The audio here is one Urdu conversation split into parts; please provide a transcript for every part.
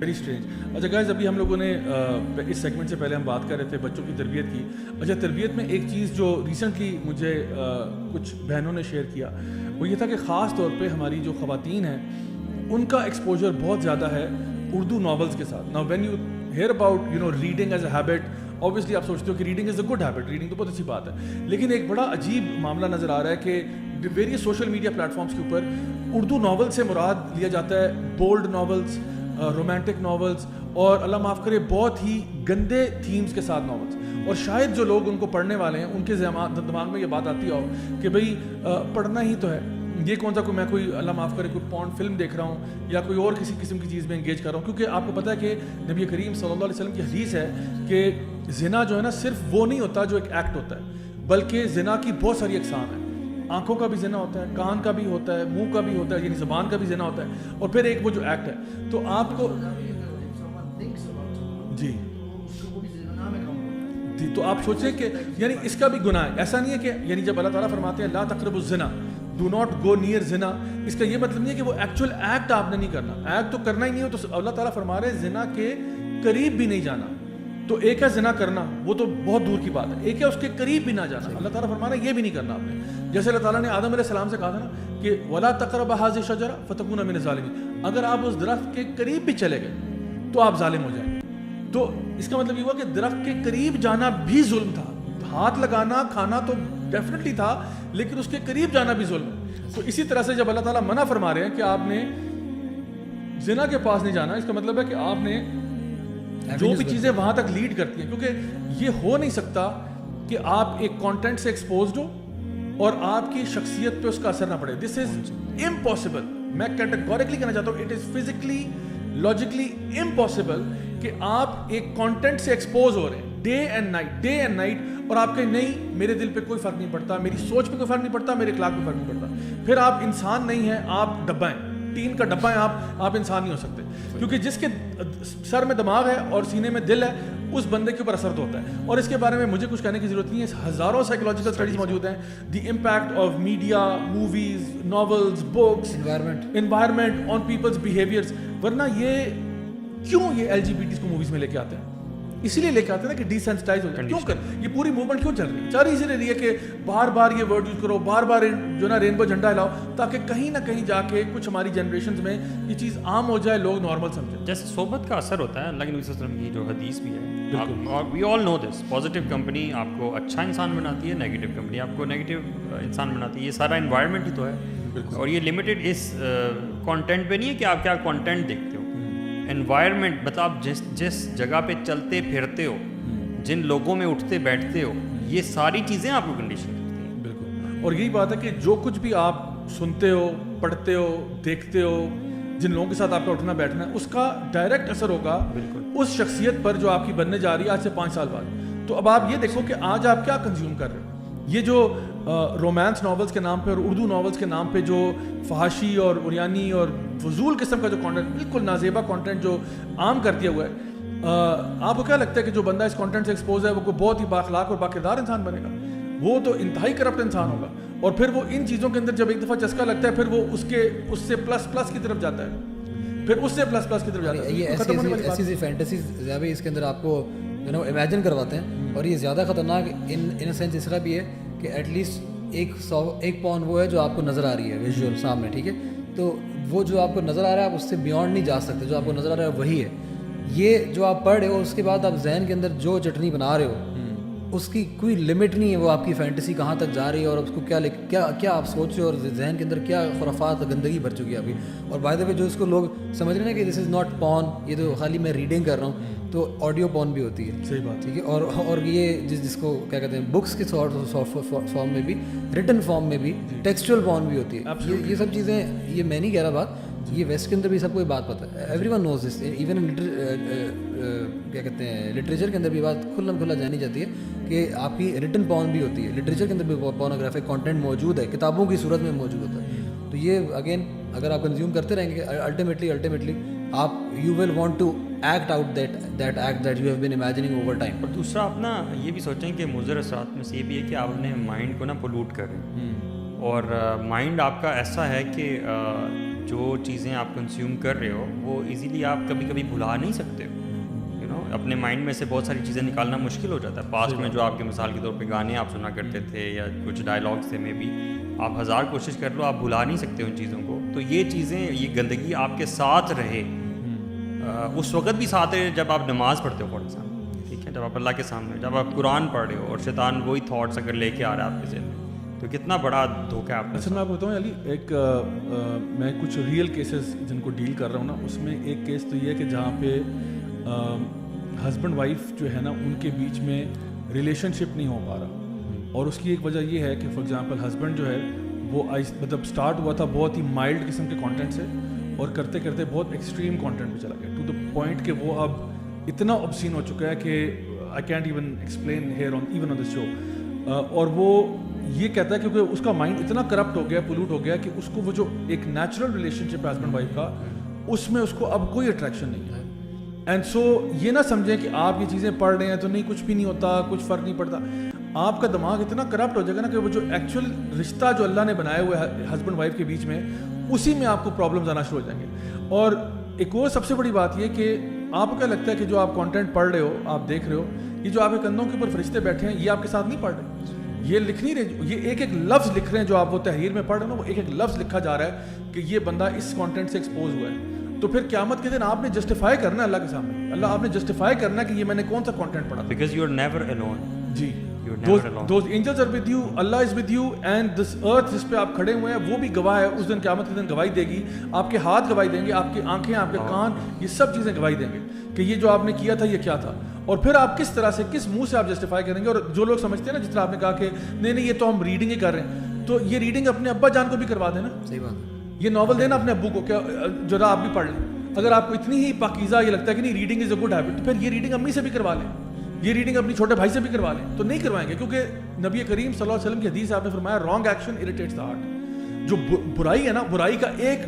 Very strange. اچھا گائز، ابھی ہم لوگوں نے اس سیگمنٹ سے پہلے ہم بات کر رہے تھے بچوں کی تربیت کی. اچھا، تربیت میں ایک چیز جو ریسنٹلی مجھے کچھ بہنوں نے شیئر کیا وہ یہ تھا کہ خاص طور پہ ہماری جو خواتین ہیں ان کا ایکسپوجر بہت زیادہ ہے اردو ناولز کے ساتھ. Now when you hear about reading as a habit, obviously آپ سوچتے ہو کہ reading is a good habit, reading تو بہت اچھی بات ہے، لیکن ایک بڑا عجیب معاملہ نظر آ رہا ہے کہ ویریس سوشل میڈیا پلیٹفارمس کے اوپر اردو ناول سے مراد لیا جاتا ہے بولڈ ناولز، رومانٹک ناولز، اور اللہ معاف کرے بہت ہی گندے تھیمز کے ساتھ ناولز. اور شاید جو لوگ ان کو پڑھنے والے ہیں ان کے دماغ میں یہ بات آتی ہو کہ بھئی پڑھنا ہی تو ہے، یہ کون سا میں کوئی اللہ معاف کرے کوئی پورن فلم دیکھ رہا ہوں یا کوئی اور کسی قسم کی چیز میں انگیج کر رہا ہوں. کیونکہ آپ کو پتہ ہے کہ نبی کریم صلی اللہ علیہ وسلم کی حدیث ہے کہ زنا جو ہے نا صرف وہ نہیں ہوتا جو ایک ایکٹ ہوتا ہے، بلکہ زنا کی بہت ساری اقسام ہیں. آنکھوں کا بھی زنا ہوتا ہے، کان کا بھی ہوتا ہے، منہ کا بھی ہوتا ہے، یعنی زبان کا بھی زنا ہوتا ہے، اور پھر ایک وہ جو ایکٹ ہے. تو آپ کو جی تو آپ سوچیں کہ یعنی اس کا بھی گناہ ہے. ایسا نہیں ہے کہ یعنی جب اللہ تعالیٰ فرماتے ہیں لا تقربوا الزنا، ڈو ناٹ گو نیئر زنا، اس کا یہ مطلب نہیں ہے کہ وہ ایکچوئل ایکٹ آپ نے نہیں کرنا، ایکٹ تو کرنا ہی نہیں ہو. تو اللہ تعالیٰ فرما رہے ہیں زنا کے قریب بھی نہیں جانا. تو ایک ہے زنا کرنا، وہ تو بہت دور کی بات ہے، ایک ہے اس کے قریب بھی نہ جانا. اللہ تعالیٰ فرما رہے ہیں یہ بھی نہیں کرنا آپ نے. جیسے اللہ تعالیٰ نے آدم علیہ السلام سے کہا تھا نا کہ ولا تقربوا هذه الشجرة فتكونا من الظالمين، اگر آپ اس درخت کے قریب بھی چلے گئے تو آپ ظالم ہو جائیں. تو اس کا مطلب یہ ہوا کہ درخت کے قریب جانا بھی ظلم تھا. ہاتھ لگانا کھانا تو ڈیفینیٹلی تھا، لیکن اس کے قریب جانا بھی ظلم ہے. تو اسی طرح سے جب اللہ تعالیٰ منع فرما رہے ہیں کہ آپ نے زنا کے پاس نہیں جانا، اس کا مطلب ہے کہ آپ نے جو بھی چیزیں وہاں تک لیڈ کرتی ہیں، کیونکہ یہ ہو نہیں سکتا کہ آپ ایک کانٹینٹ سے ایکسپوزڈ ہو اور آپ کی شخصیت پہ اس کا اثر نہ پڑے. دس از امپاسبل. میں کیٹیگوریکلی کہنا چاہتا ہوں it is physically logically impossible کہ آپ ایک کانٹینٹ سے ایکسپوز ہو رہے ہیں ڈے اینڈ نائٹ اور آپ کہیں نہیں میرے دل پہ کوئی فرق نہیں پڑتا، میری سوچ پہ کوئی فرق نہیں پڑتا، میرے اخلاق پہ فرق نہیں پڑتا. پھر آپ انسان نہیں ہیں، آپ ڈبہ ہیں، ٹین کا ڈبہ ہیں آپ انسان نہیں ہو سکتے. کیونکہ جس کے سر میں دماغ ہے اور سینے میں دل ہے اس بندے کے اوپر اثر تو ہوتا ہے. اور اس کے بارے میں مجھے کچھ کہنے کی ضرورت نہیں ہے، ہزاروں سائیکولوجیکل اسٹڈیز موجود ہیں. The impact of media, movies, novels, books, environment on people's behaviours. ورنہ یہ کیوں یہ ایل جی بی ٹیز کو موویز میں لے کے آتے ہیں؟ اسی لیے لے کے آتے ہیں نا کہ ڈی سینسٹائز ہو جائے. کیوں کر یہ پوری موومنٹ کیوں چل رہی ہے؟ چل رہی اسی لیے کہ بار بار یہ ورڈ یوز کرو، بار بار جو نا رینبو جھنڈا ہلاؤ، تاکہ کہیں نہ کہیں جا کے کچھ ہماری جنریشنز میں یہ چیز عام ہو جائے، لوگ نارمل سمجھیں. جیسے صحبت کا اثر ہوتا ہے، اللہ کے نبی صلی اللہ علیہ وسلم کی جو حدیث بھی ہے، اور وی آل نو دس، پازیٹیو کمپنی آپ کو اچھا انسان بناتی ہے، نیگیٹو کمپنی آپ کو نیگیٹو انسان بناتی ہے. یہ سارا انوائرمنٹ ہی تو ہے. اور یہ لمیٹڈ اس کانٹینٹ پہ نہیں ہے کہ آپ کیا کانٹینٹ دیکھتے ہو. انوائرمنٹ مطلب آپ جس جگہ پہ چلتے پھرتے ہو، جن لوگوں میں اٹھتے بیٹھتے ہو، یہ ساری چیزیں آپ کو کنڈیشن کرتی ہیں. بالکل. اور یہی بات ہے کہ جو کچھ بھی آپ سنتے ہو، پڑھتے ہو، دیکھتے ہو، جن لوگوں کے ساتھ آپ کا اٹھنا بیٹھنا ہے، اس کا ڈائریکٹ اثر ہوگا بالکل اس شخصیت پر جو آپ کی بننے جا رہی ہے آج سے 5 سال بعد. تو اب آپ یہ دیکھو کہ آج آپ کیا کنزیوم کر رہے ہو. یہ جو رومانس ناولز کے نام پہ اور اردو ناولز کے نام پہ جو فحاشی اور عریانی اور فضول قسم کا جو کانٹینٹ، بالکل نازیبا کانٹینٹ جو عام کر دیا ہوا ہے، آپ کو کیا لگتا ہے کہ جو بندہ اس کانٹینٹ سے ایکسپوز ہے وہ کوئی بہت ہی بااخلاق اور باکردار انسان بنے گا؟ وہ تو انتہائی کرپٹ انسان ہوگا. اور پھر وہ ان چیزوں کے اندر جب ایک دفعہ چسکا لگتا ہے پھر وہ اس سے پلس کی طرف جاتا ہے، پھر اس سے پلس کی طرف جاتا ہے. یہ ایسی فینٹیسیز زیادہ اس کے اندر آپ کو امیجن کرواتے ہیں. اور یہ زیادہ خطرناک ان سینس اس طرح بھی ہے کہ ایٹ لیسٹ ایک پون وہ ہے جو آپ کو نظر آ رہی ہے ویژول سامنے، ٹھیک ہے، تو وہ جو آپ کو نظر آ رہا ہے آپ اس سے بیونڈ نہیں جا سکتے. جو آپ کو نظر آ رہا ہے وہی ہے. یہ جو آپ پڑھ رہے ہو اس کے بعد آپ ذہن کے اندر جو چٹنی بنا رہے ہو اس کی کوئی لمٹ نہیں ہے. وہ آپ کی فینٹیسی کہاں تک جا رہی ہے اور اس کو کیا آپ سوچ رہے ہو اور ذہن کے اندر کیا خرافات گندگی بھر چکی ہے ابھی. اور بائی دا وے جو اس کو لوگ سمجھ رہے ہیں کہ دس از ناٹ پون، یہ تو خالی میں ریڈنگ کر رہا ہوں، تو آڈیو پون بھی ہوتی ہے. صحیح بات، ٹھیک ہے. اور یہ جس کو کیا کہتے ہیں بکس کے فارم میں بھی، ریٹن فارم میں بھی، ٹیکسچوئل پون بھی ہوتی ہے. یہ سب چیزیں، یہ میں نہیں کہہ رہا بات، یہ ویسٹ کے اندر بھی سب کو یہ بات پتہ ہے. ایوری ون نوز دس. ایون کیا کہتے ہیں لٹریچر کے اندر بھی بات کھلا جانی جاتی ہے کہ آپ کی ریٹن پون بھی ہوتی ہے. لٹریچر کے اندر بھی پورنوگرافک کانٹینٹ موجود ہے، کتابوں کی صورت میں موجود ہوتا ہے. تو یہ اگین اگر آپ کنزیوم کرتے رہیں گے الٹیمیٹلی آپ you will want to act out that act that you have been imagining over time. اور دوسرا آپ نا یہ بھی سوچیں کہ مضر اثرات میں سے یہ بھی ہے کہ آپ اپنے مائنڈ کو نا پولوٹ کریں. اور مائنڈ آپ کا ایسا ہے کہ جو چیزیں آپ کنزیوم کر رہے ہو وہ ایزیلی آپ کبھی کبھی بھلا نہیں سکتے ہو. اپنے مائنڈ میں سے بہت ساری چیزیں نکالنا مشکل ہو جاتا ہے. پاسٹ میں جو آپ کے مثال کے طور پہ گانے آپ سنا کرتے تھے یا کچھ ڈائلاگس تھے میں بھی آپ 1000 کوشش کر لو آپ بھلا نہیں سکتے ان چیزوں کو. تو یہ چیزیں یہ گندگی آپ کے ساتھ رہے اس وقت بھی ساتھ رہے جب آپ نماز پڑھتے ہو فار ایگزامپل, ٹھیک ہے, جب آپ اللہ کے سامنے جب آپ قرآن پڑھ رہے ہو اور شیطان وہی تھاٹس اگر لے کے آ رہا ہے آپ کے ذہن میں تو کتنا بڑا دھوکہ ہے آپ کے. اصل میں آپ بتاؤں علی, ایک میں کچھ ریئل کیسز جن کو ڈیل کر رہا ہوں نا, اس میں ایک کیس تو یہ ہے کہ جہاں پہ ہسبینڈ وائف جو ہے نا ان کے بیچ میں ریلیشن شپ نہیں ہو پا رہا, اور اس کی ایک وجہ یہ ہے کہ فار ایگزامپل ہسبینڈ جو ہے وہ مطلب اسٹارٹ ہوا تھا بہت ہی مائلڈ قسم کے کانٹینٹ سے, اور کرتے کرتے بہت ایکسٹریم کانٹینٹ پہ چلا گیا ٹو دا پوائنٹ کہ وہ اب اتنا obscene ہو چکا ہے کہ I can't even explain here even on this show. اور وہ یہ کہتا ہے کیونکہ اس کا مائنڈ اتنا کرپٹ ہو گیا, پولوٹ ہو گیا کہ اس کو وہ جو ایک نیچرل ریلیشن شپ ہے ہسبینڈ وائف کا اس میں اس کو اب کوئی اٹریکشن نہیں ہے. اینڈ سو یہ نہ سمجھیں کہ آپ یہ چیزیں پڑھ رہے ہیں تو نہیں کچھ بھی نہیں ہوتا, کچھ فرق نہیں پڑتا. آپ کا دماغ اتنا کرپٹ ہو جائے گا نا کہ وہ جو ایکچوئل رشتہ جو اللہ نے بنائے ہوئے ہسبینڈ وائف کے بیچ میں اسی میں آپ کو پرابلمز آنا شروع ہو جائیں گے. اور ایک اور سب سے بڑی بات یہ کہ آپ کو کیا لگتا ہے کہ جو آپ کانٹینٹ پڑھ رہے ہو, آپ دیکھ رہے ہو, یہ جو آپ کے کندھوں کے اوپر فرشتے بیٹھے ہیں یہ آپ کے ساتھ نہیں پڑھ رہے, یہ لکھ نہیں رہے, یہ ایک ایک لفظ لکھ رہے ہیں جو آپ وہ تحریر میں پڑھ رہے ہیں نا, وہ ایک ایک لفظ لکھا جا رہا ہے کہ یہ بندہ اس کانٹینٹ سے ایکسپوز ہوا ہے. تو پھر قیامت کے دن آپ نے جسٹیفائی کرنا ہے اللہ کے سامنے, اللہ آپ نے جسٹیفائی کرنا ہے کہ یہ میں نے کون سا کانٹینٹ پڑھا. Because you are never alone. جی, those angels are with you, Allah is with you, and this earth جس پہ آپ کھڑے ہوئے ہیں وہ بھی گواہ ہے. اس دن قیامت کے دن گواہی دے گی, آپ کے ہاتھ گواہی دیں گے, آپ کی آنکھیں, آپ کے کان, یہ سب چیزیں گواہی دیں گے کہ یہ جو آپ نے کیا تھا یہ کیا تھا. اور پھر آپ کس طرح سے کس منہ سے آپ جسٹیفائی کریں گے. اور جو لوگ سمجھتے ہیں نا, جس طرح آپ نے کہا کہ نہیں یہ تو ہم ریڈنگ ہی کر رہے ہیں, تو یہ ریڈنگ اپنے ابا جان کو بھی کروا دینا. صحیح بات ہے. یہ ناول دینا اپنے ابو کو, کیا ذرا آپ بھی پڑھ لیں. اگر آپ کو اتنی ہی پاکیزہ یہ لگتا ہے کہ نہیں reading is a good habit, پھر یہ ریڈنگ امی سے بھی کروا لیں, یہ ریڈنگ اپنی چھوٹے بھائی سے بھی کروا لیں. تو نہیں کروائیں گے کیونکہ نبی کریم صلی اللہ علیہ وسلم کی حدیث آپ نے فرمایا رانگ ایکشن اریٹیٹس دا ہارٹ. جو برائی ہے نا, برائی کا ایک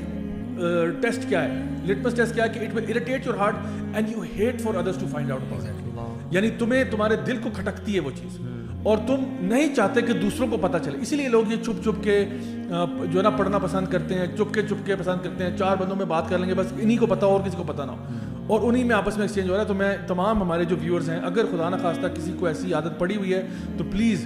ٹیسٹ کیا ہے, لٹمس ٹیسٹ کیا ہے کہ it will irritate your heart and you hate for others to find out about it. یعنی تمہیں تمہارے دل کو کھٹکتی ہے وہ چیز, اور تم نہیں چاہتے کہ دوسروں کو پتہ چلے. اسی لیے لوگ یہ چھپ چھپ کے جو ہے نا پڑھنا پسند کرتے ہیں, چپ کے پسند کرتے ہیں. 4 بندوں میں بات کر لیں گے بس, انہی کو پتہ اور کسی کو پتہ نہ ہو, اور انہی میں آپس میں ایکسچینج ہو رہا ہے. تو میں تمام ہمارے جو ویورز ہیں, اگر خدا نہ خواستہ کسی کو ایسی عادت پڑی ہوئی ہے تو please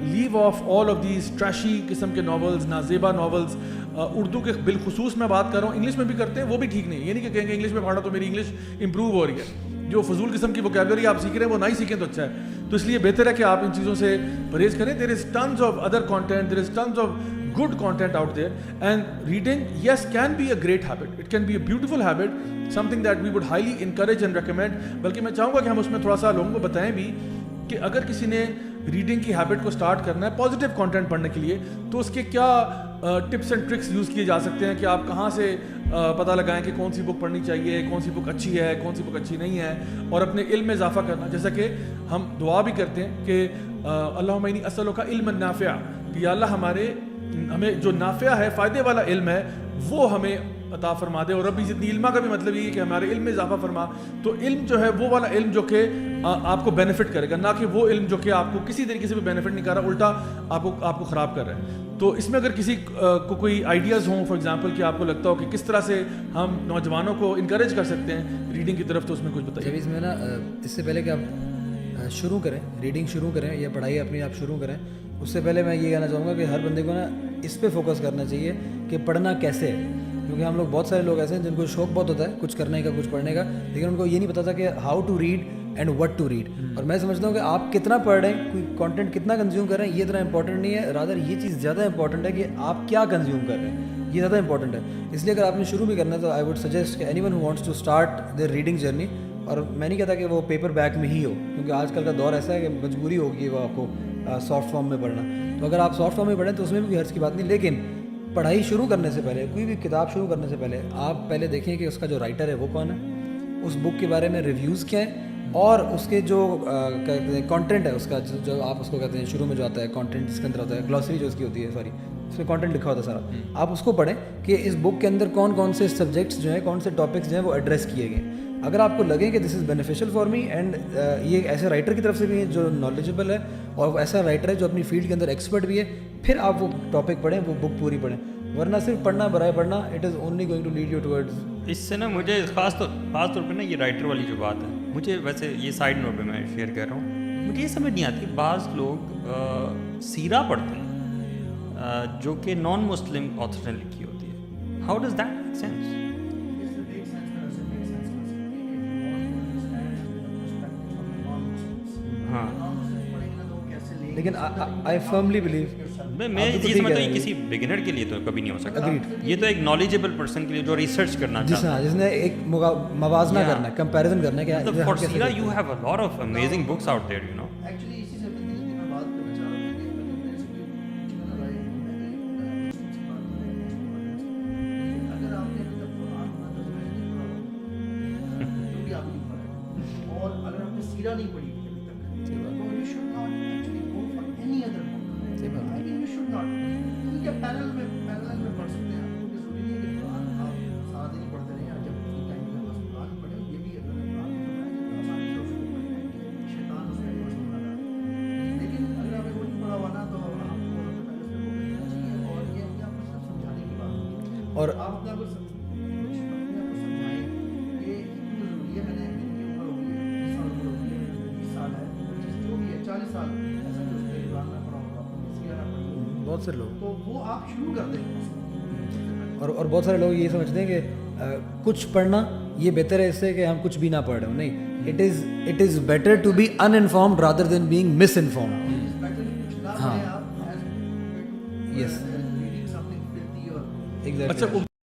leave off all of these trashy قسم کے ناولز, نازیبا ناولز. اردو کے بالخصوص میں بات کر رہا ہوں, انگلش میں بھی کرتے ہیں وہ بھی ٹھیک نہیں. یہ نہیں کہ کہیں گے انگلش میں پڑھا تو میری انگلش امپروو ہو رہی ہے. جو فضول قسم کی ووکیبلری آپ سیکھ رہے ہیں وہ نہ ہی سیکھیں تو اچھا ہے. تو اس لیے بہتر ہے کہ آپ ان چیزوں سے پرہیز کریں. There is tons of other content, there is tons of good content out there, and reading yes can be a great habit, it can be a beautiful habit, something that we would highly encourage and recommend. بلکہ میں چاہوں گا کہ ہم اس میں تھوڑا سا لوگوں کو بتائیں بھی کہ اگر کسی نے ریڈنگ کی ہیبٹ کو سٹارٹ کرنا ہے پازیٹیو کانٹینٹ پڑھنے کے لیے, تو اس کے کیا ٹپس اینڈ ٹرکس یوز کیے جا سکتے ہیں, کہ آپ کہاں سے پتہ لگائیں کہ کون سی بک پڑھنی چاہیے, کون سی بک اچھی ہے, کون سی بک اچھی نہیں ہے, اور اپنے علم میں اضافہ کرنا. جیسا کہ ہم دعا بھی کرتے ہیں کہ اللہم انی اسألک علما نافعا, کہ یا اللہ ہمیں جو نافع ہے, فائدے والا علم ہے وہ ہمیں عطا فرما دے. اور ربی زدنی علما کا بھی مطلب یہ ہے کہ ہمارے علم میں اضافہ فرما. تو علم جو ہے وہ والا علم جو کہ آپ کو بینیفٹ کرے گا, نہ کہ وہ علم جو کہ آپ کو کسی طریقے سے بھی بینیفٹ نہیں کر رہا, الٹا آپ کو خراب کر رہا ہے. تو اس میں اگر کسی کو کوئی آئیڈیاز ہوں فار ایگزامپل کہ آپ کو لگتا ہو کہ کس طرح سے ہم نوجوانوں کو انکریج کر سکتے ہیں ریڈنگ کی طرف, تو اس میں کچھ بتائیے. جب اس میں نا اس سے پہلے کہ آپ شروع کریں, ریڈنگ شروع کریں یا پڑھائی اپنی آپ شروع کریں, اس سے پہلے میں یہ کہنا چاہوں گا کہ ہر بندے کو نا اس پہ فوکس کرنا چاہیے کہ پڑھنا کیسے ہے. کیونکہ ہم لوگ بہت سارے لوگ ایسے ہیں جن کو شوق بہت ہوتا ہے کچھ کرنے کا, کچھ پڑھنے کا, لیکن ان کو یہ نہیں پتا تھا کہ how to read and what to read. اور میں سمجھتا ہوں کہ آپ کتنا پڑھ رہے ہیں, کوئی کانٹینٹ کتنا کنزیوم کر رہے ہیں, یہ اتنا امپورٹنٹ نہیں ہے. رادر یہ چیز زیادہ امپورٹنٹ ہے کہ آپ کیا کنزیوم کر رہے ہیں, یہ زیادہ امپورٹنٹ ہے. اس لیے اگر آپ نے شروع بھی کرنا ہے تو آئی ووڈ سجیسٹ کہ anyone who wants to start their reading journey, اور میں نہیں کہتا کہ وہ پیپر بیک میں ہی ہو, کیونکہ آج کل کا دور ایسا ہے کہ مجبوری ہوگی وہ آپ کو سافٹ فارم میں پڑھنا. تو اگر آپ سافٹ فارم میں پڑھیں تو اس میں بھی کوئی حرج کی بات نہیں, لیکن پڑھائی شروع کرنے سے پہلے, کوئی بھی کتاب شروع کرنے سے پہلے آپ پہلے دیکھیں کہ اس کا جو رائٹر ہے وہ کون ہے, اس بک کے بارے میں ریویوز کیا ہیں, اور اس کے جو کانٹینٹ ہے اس کا جو آپ اس کو کہتے ہیں شروع میں جو آتا ہے کانٹینٹ, جس کے اندر ہوتا ہے گلوسری جو اس کی ہوتی ہے, سوری اس میں کانٹینٹ لکھا ہوتا ہے سارا, آپ اس کو پڑھیں کہ اس بک کے اندر کون کون سے سبجیکٹس جو ہیں, کون سے ٹاپکس جو ہیں وہ ایڈریس کیے گئے. اگر آپ کو لگے کہ دس از بینیفیشیل فار می, اینڈ یہ ایسے رائٹر کی طرف سے بھی ہے جو نالجبل ہے, اور ایسا رائٹر ہے جو اپنی فیلڈ کے اندر ایکسپرٹ بھی ہے, پھر آپ وہ ٹاپک پڑھیں, وہ بک پوری پڑھیں. ورنہ صرف پڑھنا برائے پڑھنا it is only going to lead you towards. اس سے نا مجھے خاص طور پہ نا یہ رائٹر والی جو بات ہے, مجھے ویسے یہ سائڈ نوٹ پہ میں شیئر کر رہا ہوں, مجھے یہ سمجھ نہیں آتی بعض لوگ سیرہ پڑھتے ہیں جو کہ نان مسلم آتھر نے لکھی ہوتی ہے. How does that make sense? ہاں لیکن آئی فرملی بلیو میں یہ سمجھتا ہوں کسی بگنر کے لیے تو کبھی نہیں ہو سکتا. یہ تو ایک نالجبل پرسن کے لیے جو ریسرچ کرنا چاہتا ہے, جس نے ایک موازنہ کرنا ہے, کمپیریزن کرنا ہے کہ for sure you have a lot of amazing books out there, you know. Actually اسی سے میں بات کرنا چاہ رہا ہوں کہ اگر آپ نے قرآن بھی آپ نہیں پڑھا اور اگر آپ نے سیرہ نہیں پڑھی ابھی تک تو you should not actually go for any other book. I mean you should not. ٹھیک ہے پیرل میں پڑھ سکتے ہیں, آپ کو ضروری نہیں ہے کہ قرآن آپ سارا دن پڑھتے رہیں, یا جب فری ٹائم میں بس قرآن پڑھیں. یہ بھی اگر قرآن آسانی سے اس کو پڑھیں, شیطان اس میں بس بنا رہا ہے. لیکن اگر آپ نے وہ نہیں پڑھا ہوا نا تو آپ کو پہلے اس میں فوکس کرنا چاہیے, اور یہ اپنے آپ کو صرف سمجھانے کی بات ہوتی ہے. اور آپ اپنے آپ کو سمجھائیں کہ ضروری ہے. میں نے میری عمر ہو گئی ہے 20 سال عمر ہو گئی ہے, 20 سال ہے, 25 جو بھی ہے 40 سال, ایسا کہ اس نے قرآن نہ پڑھا ہوگا, سیرہ نہ پڑھی ہوگی, بہت سے لوگ, تو وہ آپ شروع کر دیں. اور بہت سارے لوگ یہ سمجھتے ہیں کہ کچھ پڑھنا یہ بہتر ہے اس سے کہ ہم کچھ بھی نہ پڑھ رہے ہوں. نہیں, it is better to be uninformed rather than being misinformed. ہاں, یس, اچھا